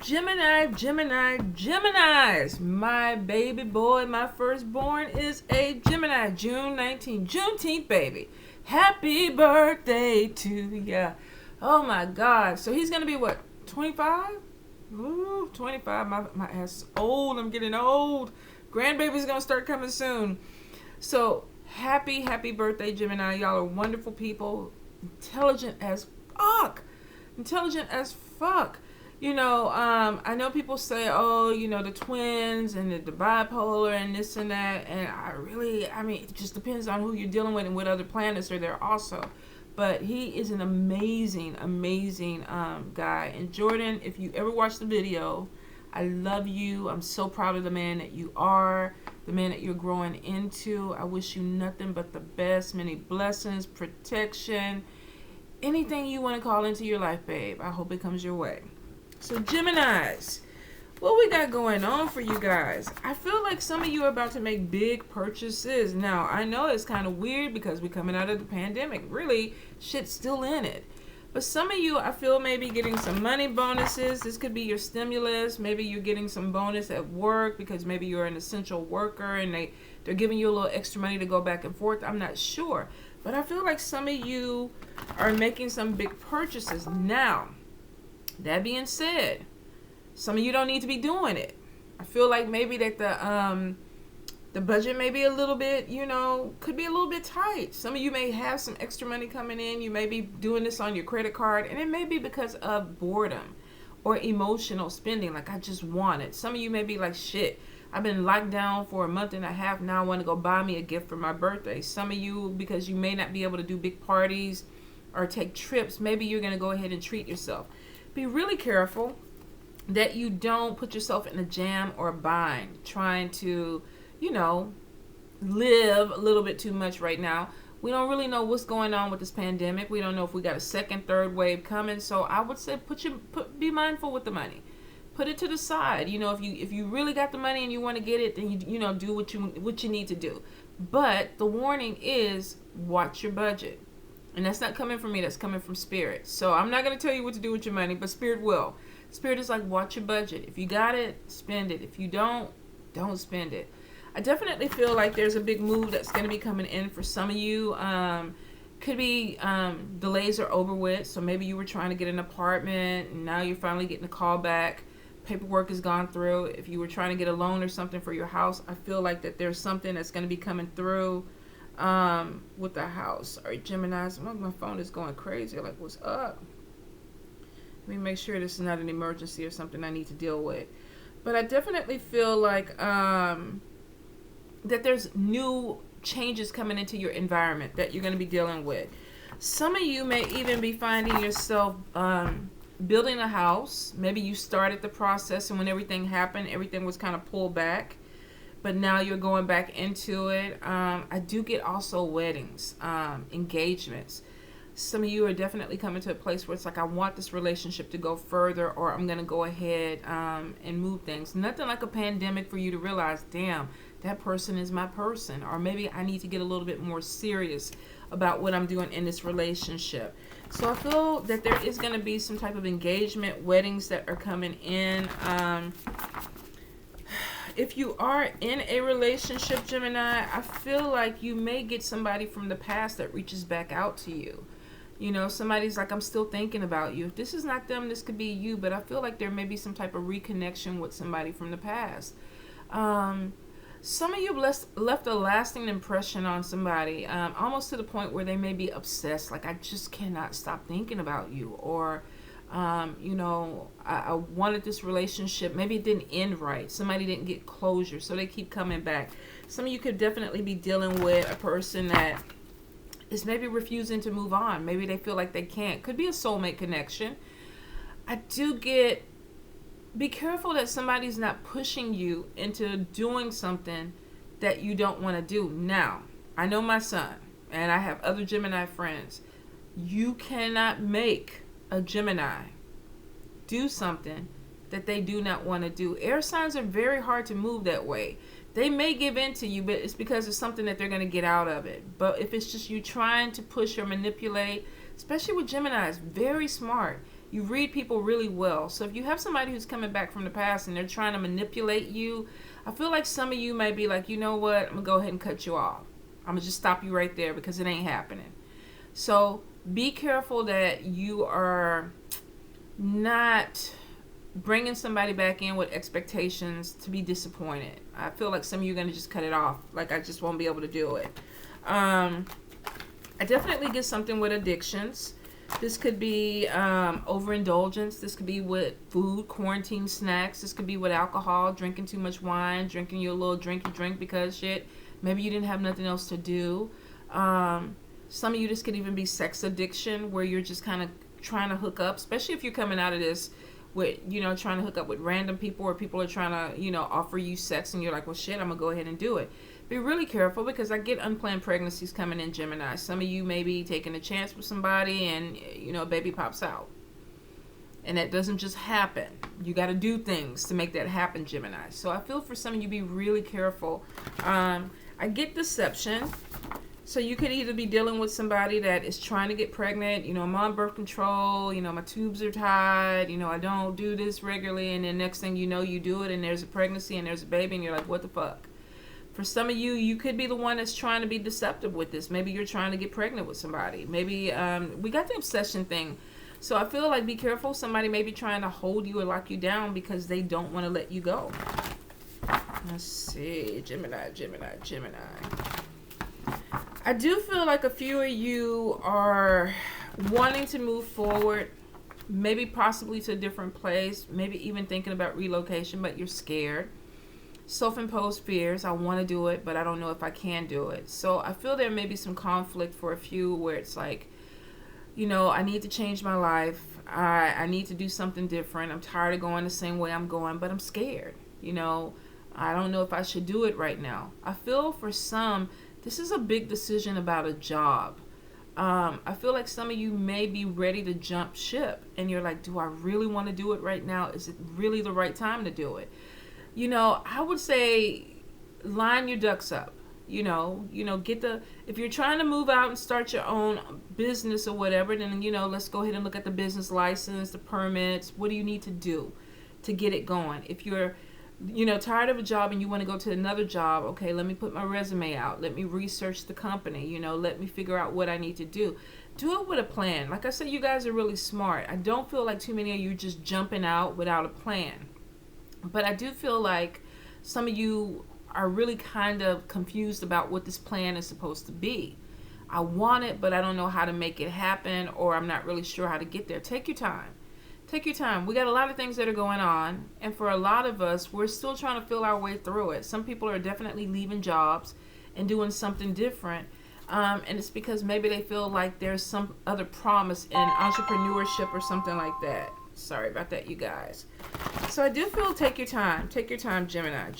Geminis. My baby boy, my firstborn, is a Gemini. June 19th. Juneteenth, baby. Happy birthday to ya. Oh my God. So he's going to be what? 25? Ooh, 25. My ass is old. I'm getting old. Grandbaby's going to start coming soon. So happy birthday, Gemini. Y'all are wonderful people. Intelligent as fuck. You know, I know people say, oh, you know, the twins and the bipolar and this and that. And I mean, it just depends on who you're dealing with and what other planets are there also. But he is an amazing guy. And Jordan, if you ever watch the video, I love you. I'm so proud of the man that you are, the man that you're growing into. I wish you nothing but the best, many blessings, protection, anything you want to call into your life, babe. I hope it comes your way. So Geminis, what we got going on for you guys? I feel like some of you are about to make big purchases. Now, I know it's kind of weird because we're coming out of the pandemic. Really, shit's still in it. But some of you, I feel, maybe getting some money bonuses. This could be your stimulus. Maybe you're getting some bonus at work because maybe you're an essential worker and they're giving you a little extra money to go back and forth. I'm not sure. But I feel like some of you are making some big purchases. Now, that being said, some of you don't need to be doing it. I feel like maybe that the budget may be a little bit, you know, could be a little bit tight. Some of you may have some extra money coming in. You may be doing this on your credit card, and it may be because of boredom or emotional spending. Like, I just want it. Some of you may be like, shit, I've been locked down for a month and a half. Now I want to go buy me a gift for my birthday. Some of you, because you may not be able to do big parties or take trips, maybe you're going to go ahead and treat yourself. Be really careful that you don't put yourself in a jam or a bind trying to, you know, live a little bit too much right now. We don't really know what's going on with this pandemic. We don't know if we got a second, third wave coming. So I would say be mindful with the money. Put it to the side. You know, if you really got the money and you want to get it, then you know, do what you need to do. But the warning is, watch your budget. And that's not coming from me, that's coming from Spirit. So I'm not going to tell you what to do with your money, but Spirit will. Spirit is like, watch your budget. If you got it, spend it. If you don't spend it. I definitely feel like there's a big move that's going to be coming in for some of you. Could be delays are over with. So maybe you were trying to get an apartment and now you're finally getting a call back. Paperwork has gone through. If you were trying to get a loan or something for your house, I feel like that there's something that's going to be coming through with the house. All right, Geminis, my phone is going crazy. Like, what's up? Let me make sure this is not an emergency or something I need to deal with. But I definitely feel like that there's new changes coming into your environment that you're going to be dealing with. Some of you may even be finding yourself building a house. Maybe you started the process and when everything happened, everything was kind of pulled back. But now you're going back into it. I do get also weddings, engagements. Some of you are definitely coming to a place where it's like, I want this relationship to go further, or I'm going to go ahead and move things. Nothing like a pandemic for you to realize, damn, that person is my person. Or maybe I need to get a little bit more serious about what I'm doing in this relationship. So I feel that there is going to be some type of engagement, weddings that are coming in. If you are in a relationship, Gemini, I feel like you may get somebody from the past that reaches back out to you. You know, somebody's like, I'm still thinking about you. If this is not them, this could be you. But I feel like there may be some type of reconnection with somebody from the past. Some of you left a lasting impression on somebody, almost to the point where they may be obsessed. Like, I just cannot stop thinking about you. Or you know, I wanted this relationship. Maybe it didn't end right. Somebody didn't get closure, so they keep coming back. Some of you could definitely be dealing with a person that is maybe refusing to move on. Maybe they feel like they can't. Could be a soulmate connection. I do get, be careful that somebody's not pushing you into doing something that you don't want to do. Now, I know my son, and I have other Gemini friends. You cannot make a Gemini do something that they do not want to do. Air signs are very hard to move that way. They may give in to you, but it's because it's something that they're going to get out of it. But if it's just you trying to push or manipulate, especially with Gemini, it's very smart. You read people really well. So if you have somebody who's coming back from the past and they're trying to manipulate you, I feel like some of you may be like, you know what, I'm going to go ahead and cut you off. I'm going to just stop you right there because it ain't happening. So be careful that you are not bringing somebody back in with expectations to be disappointed. I feel like some of you are going to just cut it off. Like, I just won't be able to do it. I definitely get something with addictions. This could be overindulgence. This could be with food, quarantine snacks. This could be with alcohol, drinking too much wine, drinking your little drink because shit. Maybe you didn't have nothing else to do. Some of you, this could even be sex addiction, where you're just kind of trying to hook up, especially if you're coming out of this with, trying to hook up with random people, or people are trying to, offer you sex and you're like, well, shit, I'm going to go ahead and do it. Be really careful, because I get unplanned pregnancies coming in, Gemini. Some of you may be taking a chance with somebody and, a baby pops out. And that doesn't just happen. You got to do things to make that happen, Gemini. So I feel for some of you, be really careful. I get deception. So you could either be dealing with somebody that is trying to get pregnant. I'm on birth control. My tubes are tied. I don't do this regularly. And then next thing you know, you do it and there's a pregnancy and there's a baby and you're like, what the fuck? For some of you, you could be the one that's trying to be deceptive with this. Maybe you're trying to get pregnant with somebody. Maybe we got the obsession thing. So I feel like be careful. Somebody may be trying to hold you or lock you down because they don't want to let you go. Let's see. Gemini. I do feel like a few of you are wanting to move forward, maybe possibly to a different place, maybe even thinking about relocation, but you're scared. Self-imposed fears. I want to do it, but I don't know if I can do it. So I feel there may be some conflict for a few where it's like, I need to change my life. I need to do something different. I'm tired of going the same way I'm going, but I'm scared. I don't know if I should do it right now. I feel for some, this is a big decision about a job. I feel like some of you may be ready to jump ship and you're like, do I really want to do it right now? Is it really the right time to do it? I would say line your ducks up. If you're trying to move out and start your own business or whatever, then, let's go ahead and look at the business license, the permits. What do you need to do to get it going? If you're, tired of a job and you want to go to another job, okay, let me put my resume out. Let me research the company, let me figure out what I need to do. Do it with a plan. Like I said, you guys are really smart. I don't feel like too many of you just jumping out without a plan. But I do feel like some of you are really kind of confused about what this plan is supposed to be. I want it, but I don't know how to make it happen, or I'm not really sure how to get there. Take your time. Take your time. We got a lot of things that are going on, and for a lot of us, we're still trying to feel our way through it. Some people are definitely leaving jobs and doing something different, and it's because maybe they feel like there's some other promise in entrepreneurship or something like that. Sorry about that, you guys. So I do feel take your time. Take your time, Gemini.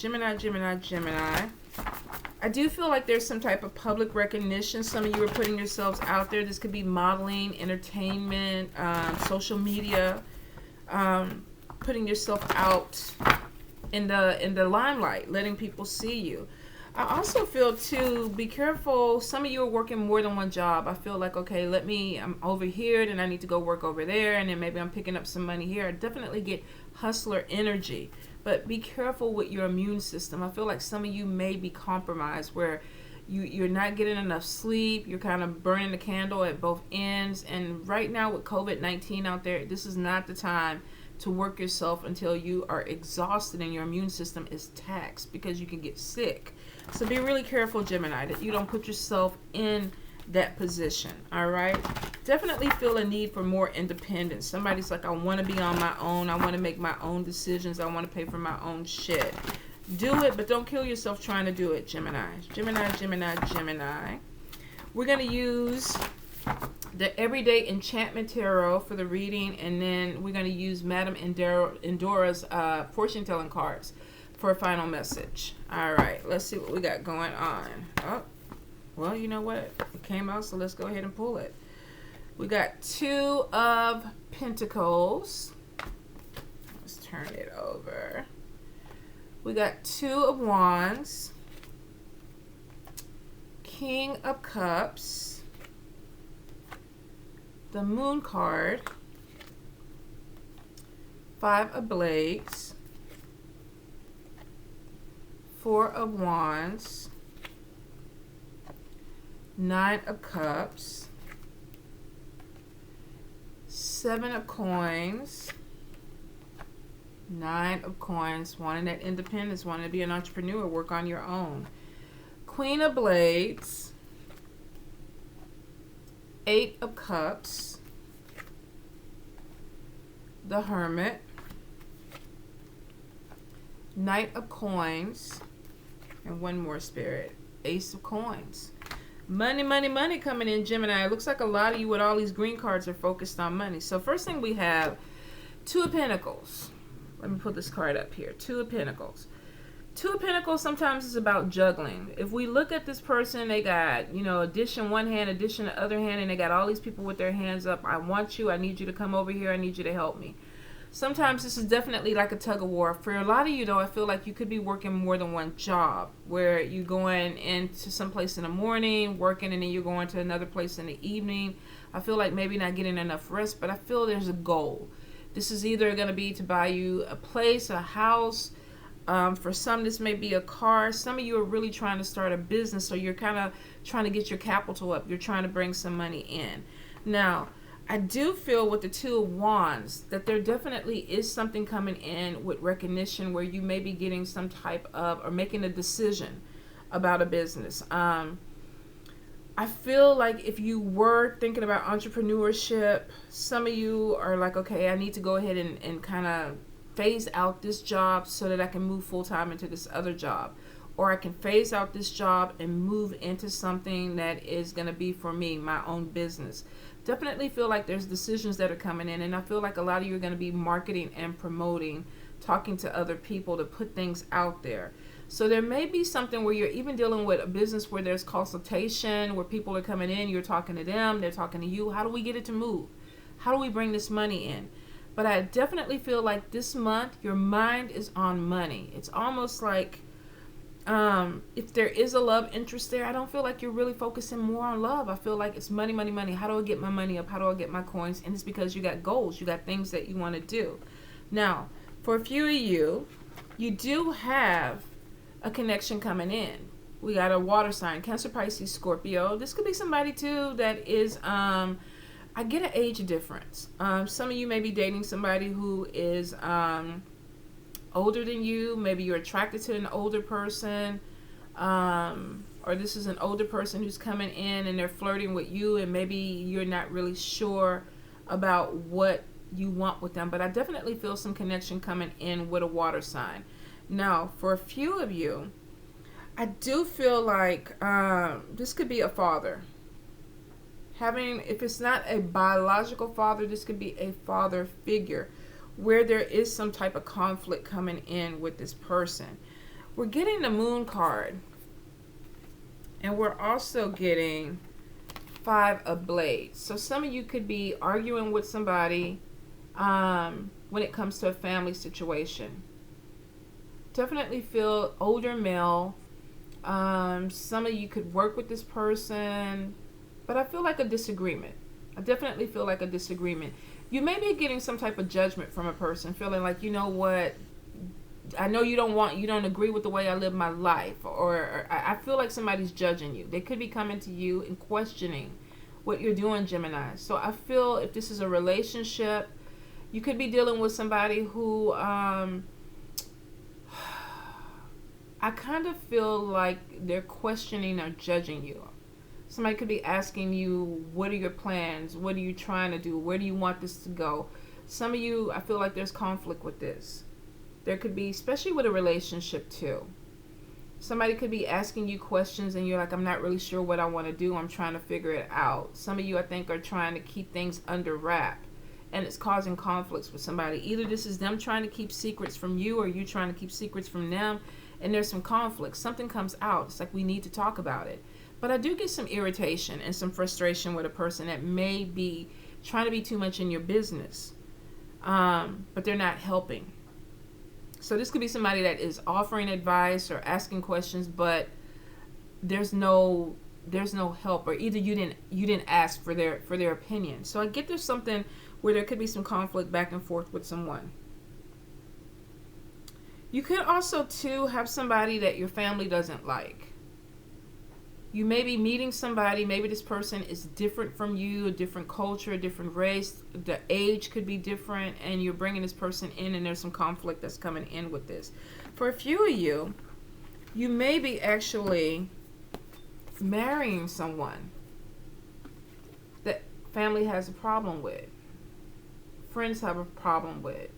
I do feel like there's some type of public recognition. Some of you are putting yourselves out there. This could be modeling, entertainment, social media, putting yourself out in the limelight, letting people see you. I also feel too, be careful. Some of you are working more than one job. I feel like, okay, I'm over here, then I need to go work over there, and then maybe I'm picking up some money here. I definitely get hustler energy, but be careful with your immune system. I feel like some of you may be compromised where you're not getting enough sleep. You're kind of burning the candle at both ends. And right now with COVID-19 out there, this is not the time to work yourself until you are exhausted and your immune system is taxed, because you can get sick. So be really careful, Gemini, that you don't put yourself in that position. All right. Definitely feel a need for more independence. Somebody's like, I want to be on my own. I want to make my own decisions. I want to pay for my own shit. Do it, but don't kill yourself trying to do it, Gemini. Gemini. We're going to use the Everyday Enchantment Tarot for the reading, and then we're going to use Madame Endora's fortune telling cards for a final message. All right, let's see what we got going on. Oh, well, you know what? It came out, so let's go ahead and pull it. We got 2 of Pentacles. Let's turn it over. We got 2 of Wands. King of Cups. The Moon card. Five of Blades, Four of Wands, Nine of Cups, Seven of Coins, Nine of Coins, wanting that independence, wanting to be an entrepreneur, work on your own. Queen of Blades, Eight of Cups, the Hermit, Knight of Coins, and one more, Spirit, Ace of Coins. Money, money, money coming in, Gemini. It looks like a lot of you with all these green cards are focused on money. So first thing we have, Two of Pentacles. Let me put this card up here. Two of Pentacles. Two of Pentacles sometimes is about juggling. If we look at this person, they got, addition one hand, addition the other hand, and they got all these people with their hands up. I want you. I need you to come over here. I need you to help me. Sometimes this is definitely like a tug of war. For a lot of you, though, I feel like you could be working more than one job, where you're going into some place in the morning, working, and then you're going to another place in the evening. I feel like maybe not getting enough rest, but I feel there's a goal. This is either going to be to buy you a place, a house. For some, this may be a car. Some of you are really trying to start a business, so you're kind of trying to get your capital up. You're trying to bring some money in. Now, I do feel with the Two of Wands that there definitely is something coming in with recognition where you may be getting some type of, or making a decision about a business. I feel like if you were thinking about entrepreneurship, some of you are like, okay, I need to go ahead and kind of phase out this job so that I can move full-time into this other job. Or I can phase out this job and move into something that is going to be for me, my own business. Definitely feel like there's decisions that are coming in, and I feel like a lot of you are going to be marketing and promoting, talking to other people to put things out there. So there may be something where you're even dealing with a business where there's consultation, where people are coming in, you're talking to them, they're talking to you. How do we get it to move? How do we bring this money in? But I definitely feel like this month, your mind is on money. It's almost like if there is a love interest there, I don't feel like you're really focusing more on love. I feel like it's money, money, money. How do I get my money up? How do I get my coins? And it's because you got goals. You got things that you want to do. Now, for a few of you, you do have a connection coming in. We got a water sign, Cancer, Pisces, Scorpio. This could be somebody too that is, I get an age difference. Some of you may be dating somebody who is older than you. Maybe you're attracted to an older person, or this is an older person who's coming in and they're flirting with you, and maybe you're not really sure about what you want with them. But I definitely feel some connection coming in with a water sign. Now, for a few of you, I do feel like this could be a father. If it's not a biological father, this could be a father figure where there is some type of conflict coming in with this person. We're getting the Moon card, and we're also getting Five of Blades. So some of you could be arguing with somebody when it comes to a family situation. Definitely feel older male. Some of you could work with this person, but I feel like a disagreement. I definitely feel like a disagreement. You may be getting some type of judgment from a person, feeling like, you know what, I know you don't agree with the way I live my life, or I feel like somebody's judging you. They could be coming to you and questioning what you're doing, Gemini. So I feel if this is a relationship, you could be dealing with somebody who, I kind of feel like they're questioning or judging you. Somebody could be asking you, what are your plans? What are you trying to do? Where do you want this to go? Some of you, I feel like there's conflict with this. There could be, especially with a relationship too. Somebody could be asking you questions and you're like, I'm not really sure what I want to do. I'm trying to figure it out. Some of you, I think, are trying to keep things under wrap, and it's causing conflicts with somebody. Either this is them trying to keep secrets from you, or you trying to keep secrets from them, and there's some conflict. Something comes out. It's like we need to talk about it. But I do get some irritation and some frustration with a person that may be trying to be too much in your business, but they're not helping. So this could be somebody that is offering advice or asking questions, but there's no help, or either you didn't ask for their opinion. So I get there's something where there could be some conflict back and forth with someone. You could also, too, have somebody that your family doesn't like. You may be meeting somebody, maybe this person is different from you, a different culture, a different race, the age could be different, and you're bringing this person in, and there's some conflict that's coming in with this. For a few of you, you may be actually marrying someone that family has a problem with, friends have a problem with.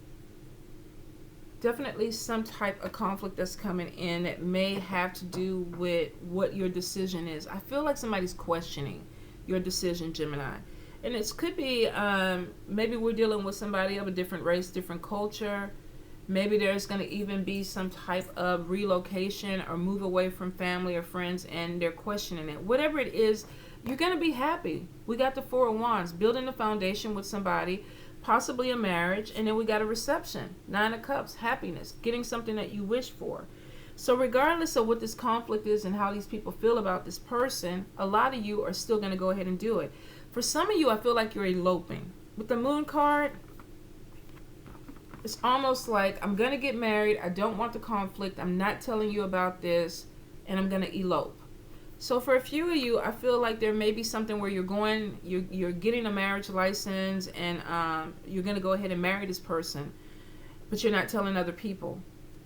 Definitely some type of conflict that's coming in that may have to do with what your decision is. I feel like somebody's questioning your decision, Gemini. And it could be, maybe we're dealing with somebody of a different race, different culture. Maybe there's going to even be some type of relocation or move away from family or friends, and they're questioning it. Whatever it is, you're going to be happy. We got the Four of Wands, building a foundation with somebody, possibly a marriage, and then we got a reception, Nine of Cups, happiness, getting something that you wish for. So regardless of what this conflict is and how these people feel about this person, a lot of you are still going to go ahead and do it. For some of you, I feel like you're eloping. With the Moon card, it's almost like, I'm going to get married, I don't want the conflict, I'm not telling you about this, and I'm going to elope. So for a few of you, I feel like there may be something where you're getting a marriage license, and you're going to go ahead and marry this person, but you're not telling other people.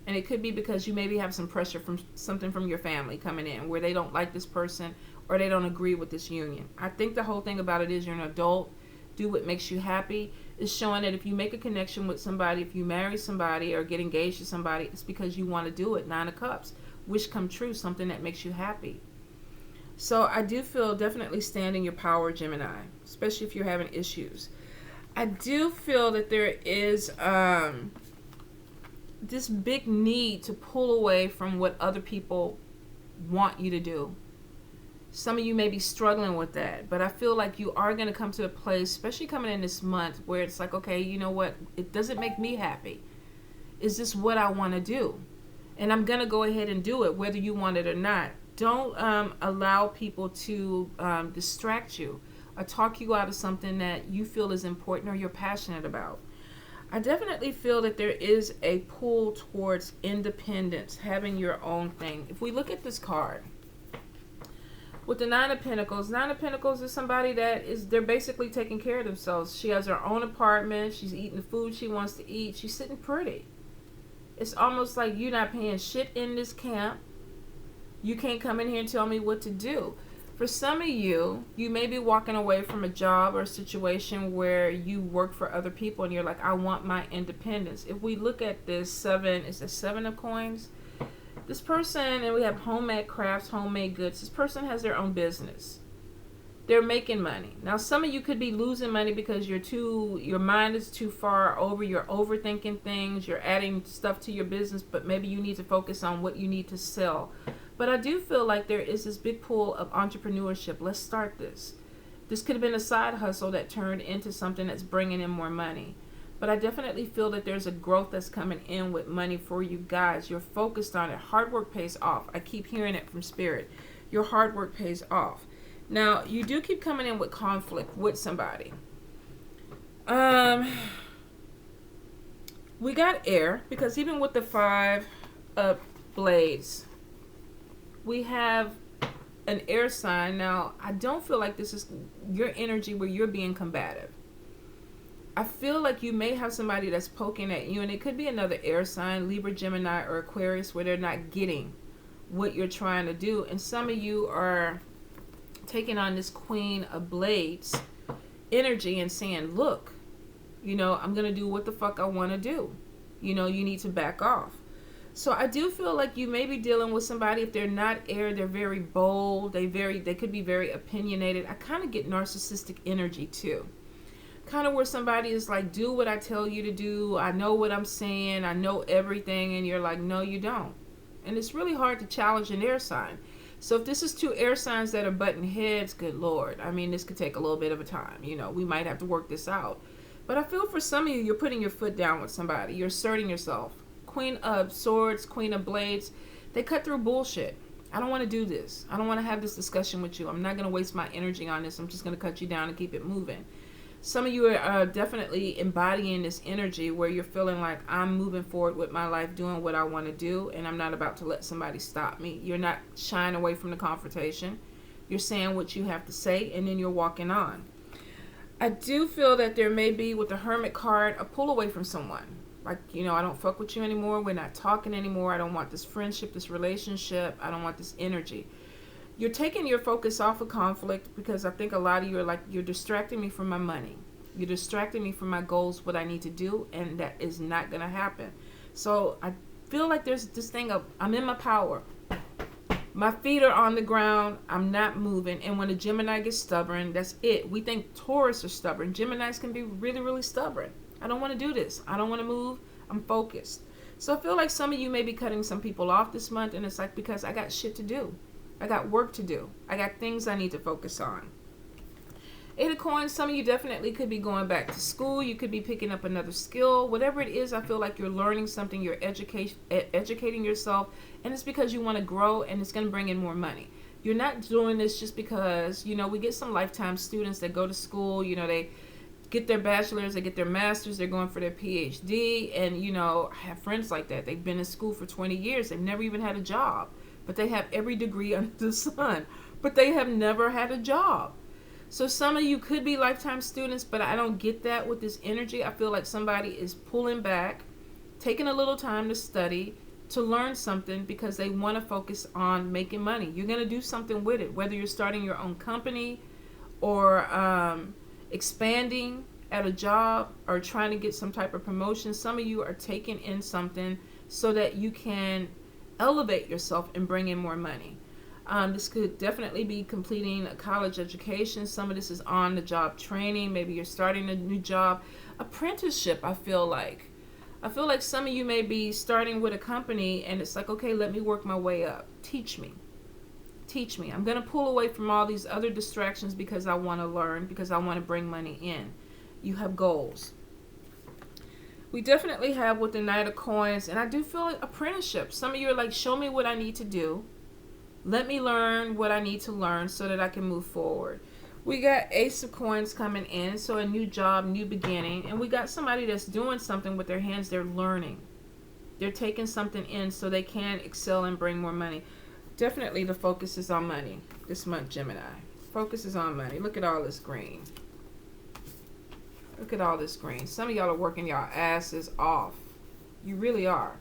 And it could be because you maybe have some pressure from something from your family coming in where they don't like this person or they don't agree with this union. I think the whole thing about it is you're an adult. Do what makes you happy. It's showing that if you make a connection with somebody, if you marry somebody or get engaged to somebody, it's because you want to do it. Nine of Cups. Wish come true, something that makes you happy. So I do feel definitely stand in your power, Gemini, especially if you're having issues. I do feel that there is this big need to pull away from what other people want you to do. Some of you may be struggling with that, but I feel like you are going to come to a place, especially coming in this month, where it's like, okay, you know what? It doesn't make me happy. Is this what I want to do? And I'm going to go ahead and do it, whether you want it or not. Don't allow people to distract you or talk you out of something that you feel is important or you're passionate about. I definitely feel that there is a pull towards independence, having your own thing. If we look at this card, with the Nine of Pentacles is somebody that they're basically taking care of themselves. She has her own apartment. She's eating the food she wants to eat. She's sitting pretty. It's almost like you're not paying shit in this camp. You can't come in here and tell me what to do. For some of you, you may be walking away from a job or a situation where you work for other people and you're like, I want my independence. If we look at this seven, it's the Seven of Coins. This person, and we have homemade crafts, homemade goods. This person has their own business. They're making money. Now, some of you could be losing money because your mind is too far over. You're overthinking things. You're adding stuff to your business, but maybe you need to focus on what you need to sell. But I do feel like there is this big pull of entrepreneurship. Let's start this. This could have been a side hustle that turned into something that's bringing in more money. But I definitely feel that there's a growth that's coming in with money for you guys. You're focused on it. Hard work pays off. I keep hearing it from Spirit. Your hard work pays off. Now, you do keep coming in with conflict with somebody. We got air, because even with the Five of Blades, we have an air sign. Now, I don't feel like this is your energy where you're being combative. I feel like you may have somebody that's poking at you, and it could be another air sign, Libra, Gemini, or Aquarius, where they're not getting what you're trying to do. And some of you are taking on this Queen of Blades energy and saying, look, I'm going to do what the fuck I want to do. You need to back off. So I do feel like you may be dealing with somebody, if they're not air, they're very bold. They could be very opinionated. I kind of get narcissistic energy too. Kind of where somebody is like, do what I tell you to do. I know what I'm saying. I know everything. And you're like, no, you don't. And it's really hard to challenge an air sign. So if this is two air signs that are butting heads, good Lord. I mean, this could take a little bit of a time. We might have to work this out. But I feel for some of you, you're putting your foot down with somebody. You're asserting yourself. Queen of Swords, Queen of Blades, they cut through bullshit. I don't want to do this. I don't want to have this discussion with you. I'm not going to waste my energy on this. I'm just going to cut you down and keep it moving. Some of you are definitely embodying this energy where you're feeling like I'm moving forward with my life, doing what I want to do, and I'm not about to let somebody stop me. You're not shying away from the confrontation. You're saying what you have to say, and then you're walking on. I do feel that there may be, with the Hermit card, a pull away from someone. Like, I don't fuck with you anymore. We're not talking anymore. I don't want this friendship, this relationship. I don't want this energy. You're taking your focus off of conflict because I think a lot of you are like, you're distracting me from my money. You're distracting me from my goals, what I need to do, and that is not going to happen. So I feel like there's this thing of, I'm in my power. My feet are on the ground. I'm not moving. And when a Gemini gets stubborn, that's it. We think Taurus are stubborn. Geminis can be really, really stubborn. I don't want to do this. I don't want to move. I'm focused. So I feel like some of you may be cutting some people off this month, and it's like, because I got shit to do. I got work to do. I got things I need to focus on. 8 of Coins, some of you definitely could be going back to school. You could be picking up another skill. Whatever it is, I feel like you're learning something. You're educating yourself. And it's because you want to grow, and it's going to bring in more money. You're not doing this just because, we get some lifetime students that go to school. They get their bachelor's, they get their master's, they're going for their PhD. And, I have friends like that. They've been in school for 20 years. They've never even had a job. But they have every degree under the sun. But they have never had a job. So some of you could be lifetime students, but I don't get that with this energy. I feel like somebody is pulling back, taking a little time to study, to learn something because they want to focus on making money. You're going to do something with it, whether you're starting your own company or expanding at a job or trying to get some type of promotion. Some of you are taking in something so that you can elevate yourself and bring in more money. This could definitely be completing a college education. Some of this is on the job training. Maybe you're starting a new job. Apprenticeship, I feel like some of you may be starting with a company and it's like, okay, let me work my way up. Teach me. I'm going to pull away from all these other distractions because I want to learn, because I want to bring money in. You have goals. We definitely have with the Knight of Coins, and I do feel like apprenticeship. Some of you are like, show me what I need to do. Let me learn what I need to learn so that I can move forward. We got Ace of Coins coming in, so a new job, new beginning. And we got somebody that's doing something with their hands. They're learning. They're taking something in so they can excel and bring more money. Definitely the focus is on money this month, Gemini. Focus is on money. Look at all this green. Look at all this green. Some of y'all are working y'all asses off. You really are.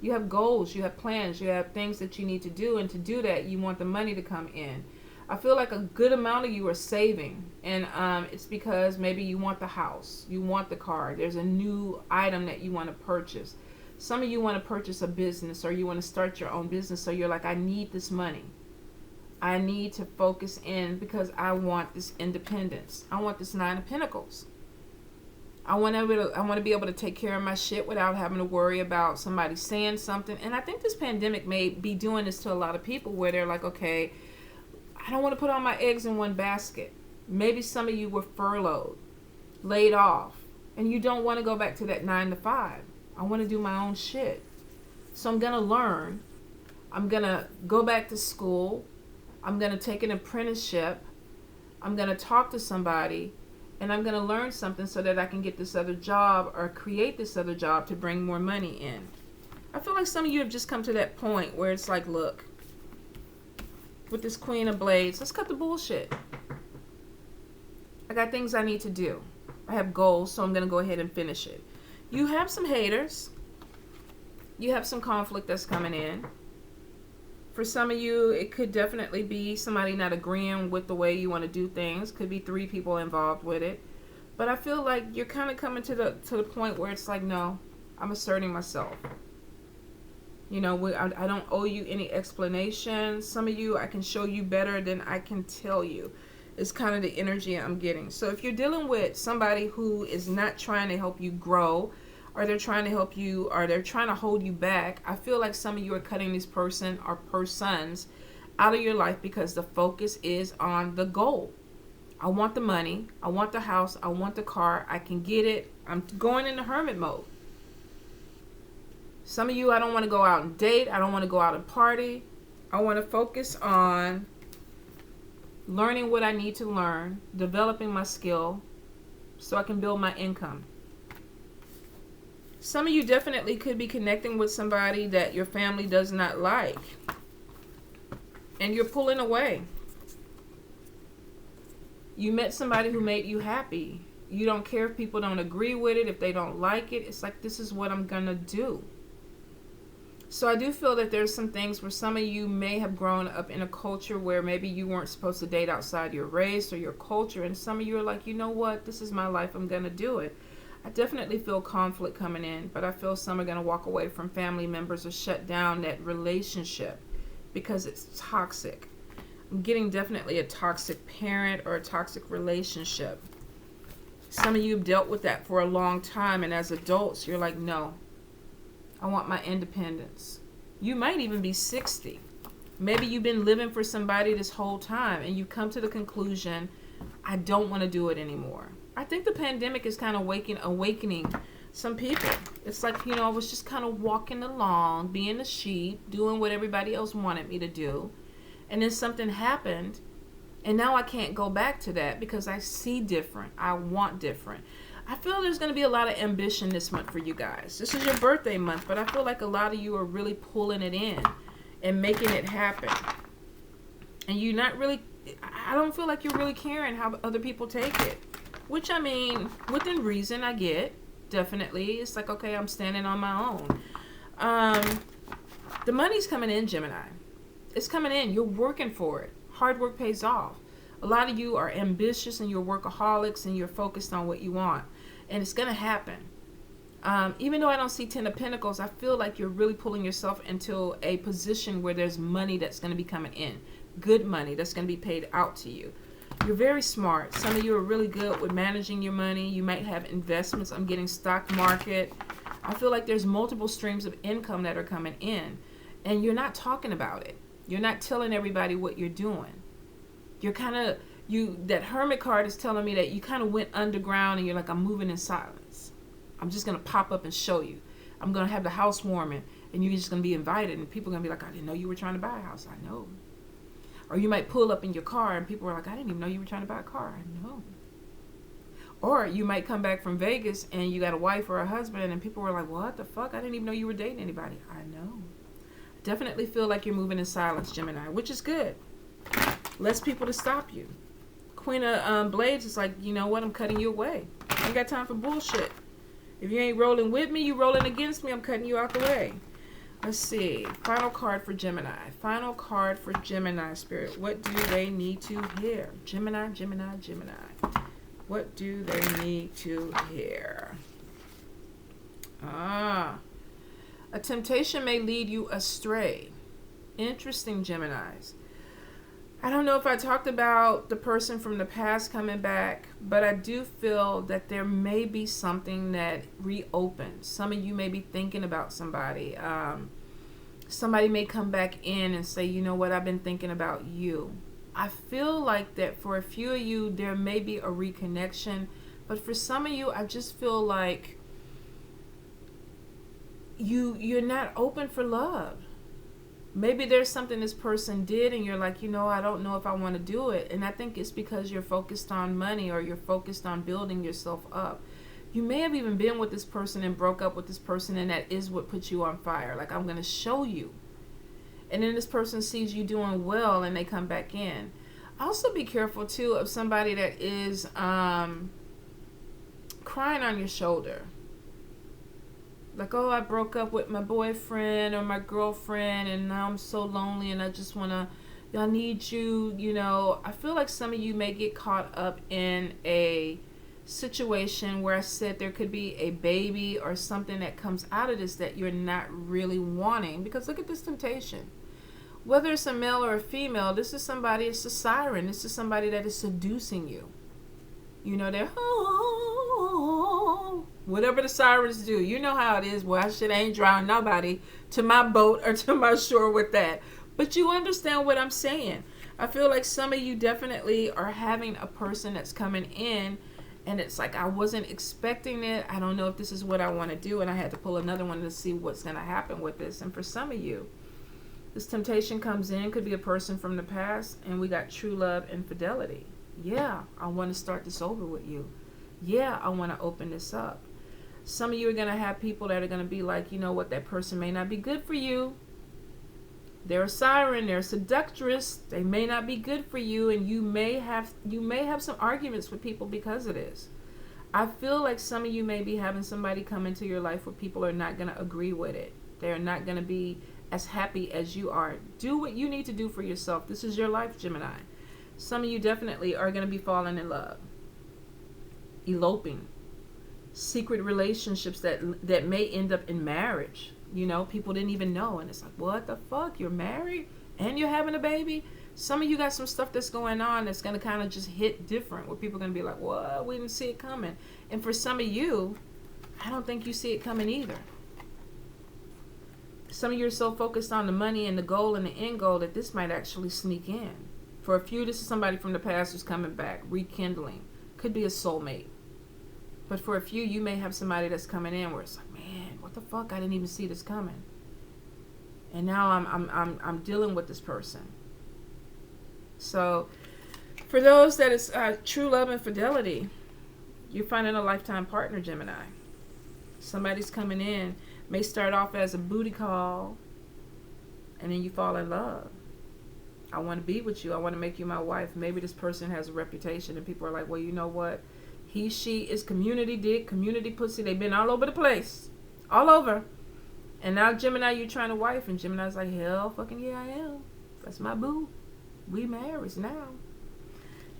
You have goals, you have plans, you have things that you need to do. And to do that, you want the money to come in. I feel like a good amount of you are saving. And it's because maybe you want the house. You want the car. There's a new item that you want to purchase. Some of you want to purchase a business, or you want to start your own business. So you're like, I need this money. I need to focus in because I want this independence. I want this 9 of Pentacles. I want to be able to take care of my shit without having to worry about somebody saying something. And I think this pandemic may be doing this to a lot of people where they're like, okay, I don't want to put all my eggs in one basket. Maybe some of you were furloughed, laid off, and you don't want to go back to that 9 to 5. I want to do my own shit. So I'm going to learn. I'm going to go back to school. I'm going to take an apprenticeship. I'm going to talk to somebody. And I'm going to learn something so that I can get this other job or create this other job to bring more money in. I feel like some of you have just come to that point where it's like, look, with this Queen of Blades, let's cut the bullshit. I got things I need to do. I have goals, so I'm going to go ahead and finish it. You have some haters. You have some conflict that's coming in. For some of you, it could definitely be somebody not agreeing with the way you want to do things. Could be 3 people involved with it. But I feel like you're kind of coming to the point where it's like, no, I'm asserting myself. You know, I don't owe you any explanation. Some of you, I can show you better than I can tell you. It's kind of the energy I'm getting. So if you're dealing with somebody who is not trying to help you grow, or they're trying to help you, or they're trying to hold you back, I feel like some of you are cutting this person or persons out of your life because the focus is on the goal. I want the money. I want the house. I want the car. I can get it. I'm going into hermit mode. Some of you, I don't want to go out and date. I don't want to go out and party. I want to focus on learning what I need to learn, developing my skill, so I can build my income. Some of you definitely could be connecting with somebody that your family does not like, and you're pulling away. You met somebody who made you happy. You don't care if people don't agree with it, if they don't like it. It's like, this is what I'm gonna do. So I do feel that there's some things where some of you may have grown up in a culture where maybe you weren't supposed to date outside your race or your culture, and some of you are like, you know what, this is my life, I'm gonna do it. I definitely feel conflict coming in, but I feel some are gonna walk away from family members or shut down that relationship because it's toxic. I'm getting definitely a toxic parent or a toxic relationship. Some of you have dealt with that for a long time, and as adults, you're like, no, I want my independence. You might even be 60. Maybe you've been living for somebody this whole time, and you come to the conclusion, I don't want to do it anymore. I think the pandemic is kind of awakening some people. It's like, I was just kind of walking along, being a sheep, doing what everybody else wanted me to do. And then something happened, and now I can't go back to that because I see different. I want different. I feel there's going to be a lot of ambition this month for you guys. This is your birthday month, but I feel like a lot of you are really pulling it in and making it happen. And you're not really, I don't feel like you're really caring how other people take it. Which, I mean, within reason, I get. Definitely. It's like, okay, I'm standing on my own. The money's coming in, Gemini. It's coming in. You're working for it. Hard work pays off. A lot of you are ambitious and you're workaholics and you're focused on what you want. And it's going to happen. Even though I don't see 10 of Pentacles, I feel like you're really pulling yourself into a position where there's money that's going to be coming in. Good money that's going to be paid out to you. You're very smart. Some of you are really good with managing your money. You might have investments. I'm getting stock market. I feel like there's multiple streams of income that are coming in. And you're not talking about it. You're not telling everybody what you're doing. You're kind of, that Hermit card is telling me that you kind of went underground and you're like, I'm moving in silence. I'm just going to pop up and show you. I'm going to have the housewarming and you're just going to be invited and people are going to be like, I didn't know you were trying to buy a house. I know. Or you might pull up in your car and people are like, I didn't even know you were trying to buy a car. I know. Or you might come back from Vegas and you got a wife or a husband and people were like, what the fuck? I didn't even know you were dating anybody. I know. Definitely feel like you're moving in silence, Gemini, which is good. Less people to stop you. Queen of Blades is like, you know what? I'm cutting you away. I ain't got time for bullshit. If you ain't rolling with me, you rolling against me, I'm cutting you out the way. Let's see. Final card for Gemini. Final card for Gemini, Spirit. What do they need to hear? Gemini, Gemini, Gemini. What do they need to hear? A temptation may lead you astray. Interesting, Geminis. I don't know if I talked about the person from the past coming back, but I do feel that there may be something that reopens. Some of you may be thinking about somebody. Somebody may come back in and say, you know what, I've been thinking about you. I feel like that for a few of you, there may be a reconnection, but for some of you, I just feel like you're not open for love. Maybe there's something this person did and you're like, I don't know if I want to do it. And I think it's because you're focused on money or you're focused on building yourself up. You may have even been with this person and broke up with this person, and that is what put you on fire. Like, I'm going to show you. And then this person sees you doing well and they come back in. Also be careful too of somebody that is crying on your shoulder. Like, oh, I broke up with my boyfriend or my girlfriend and now I'm so lonely and I just want to, I need you, I feel like some of you may get caught up in a situation where I said there could be a baby or something that comes out of this that you're not really wanting. Because look at this temptation. Whether it's a male or a female, this is somebody, it's a siren. This is somebody that is seducing you. They're, whatever the sirens do, you know how it is. Well, I shit ain't drawing nobody to my boat or to my shore with that. But you understand what I'm saying. I feel like some of you definitely are having a person that's coming in and it's like, I wasn't expecting it. I don't know if this is what I want to do. And I had to pull another one to see what's going to happen with this. And for some of you, this temptation comes in, could be a person from the past, and we got true love and fidelity. Yeah, I want to start this over with you. yeah, I want to open this up. Some of you are going to have people that are going to be like, you know what, that person may not be good for you. They're a siren, they're a seductress. They may not be good for you, and you may have some arguments with people because of this. I feel like some of you may be having somebody come into your life where people are not going to agree with it. They're not going to be as happy as you are. Do what you need to do for yourself. This is your life, Gemini. Some of you definitely are going to be falling in love, eloping, secret relationships that may end up in marriage. You know, people didn't even know, and it's like, what the fuck? You're married and you're having a baby? Some of you got some stuff that's going on that's going to kind of just hit different, where people are going to be like, what? We didn't see it coming. And for some of you, I don't think you see it coming either. Some of you are so focused on the money and the goal and the end goal that this might actually sneak in. For a few, this is somebody from the past who's coming back, rekindling. Could be a soulmate. But for a few, you may have somebody that's coming in where it's like, man, what the fuck? I didn't even see this coming. And now I'm dealing with this person. So for those that is true love and fidelity, you're finding a lifetime partner, Gemini. Somebody's coming in, may start off as a booty call, and then you fall in love. I want to be with you. I want to make you my wife. Maybe this person has a reputation, and people are like, well, you know what? He, she is community dick, community pussy. They've been all over the place. All over. And now, Gemini, you're trying to wife, and Gemini's like, hell fucking yeah, I am. That's my boo. We married now.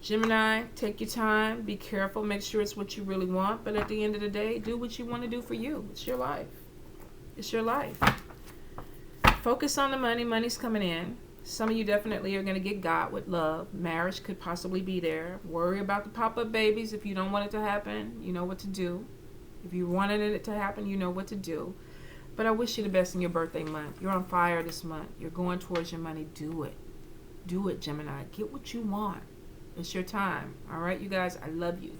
Gemini, take your time. Be careful. Make sure it's what you really want. But at the end of the day, do what you want to do for you. It's your life. It's your life. Focus on the money. Money's coming in. Some of you definitely are going to get got with love. Marriage could possibly be there. Worry about the pop-up babies. If you don't want it to happen, you know what to do. If you wanted it to happen, you know what to do. But I wish you the best in your birthday month. You're on fire this month. You're going towards your money. Do it. Do it, Gemini. Get what you want. It's your time. All right, you guys, I love you.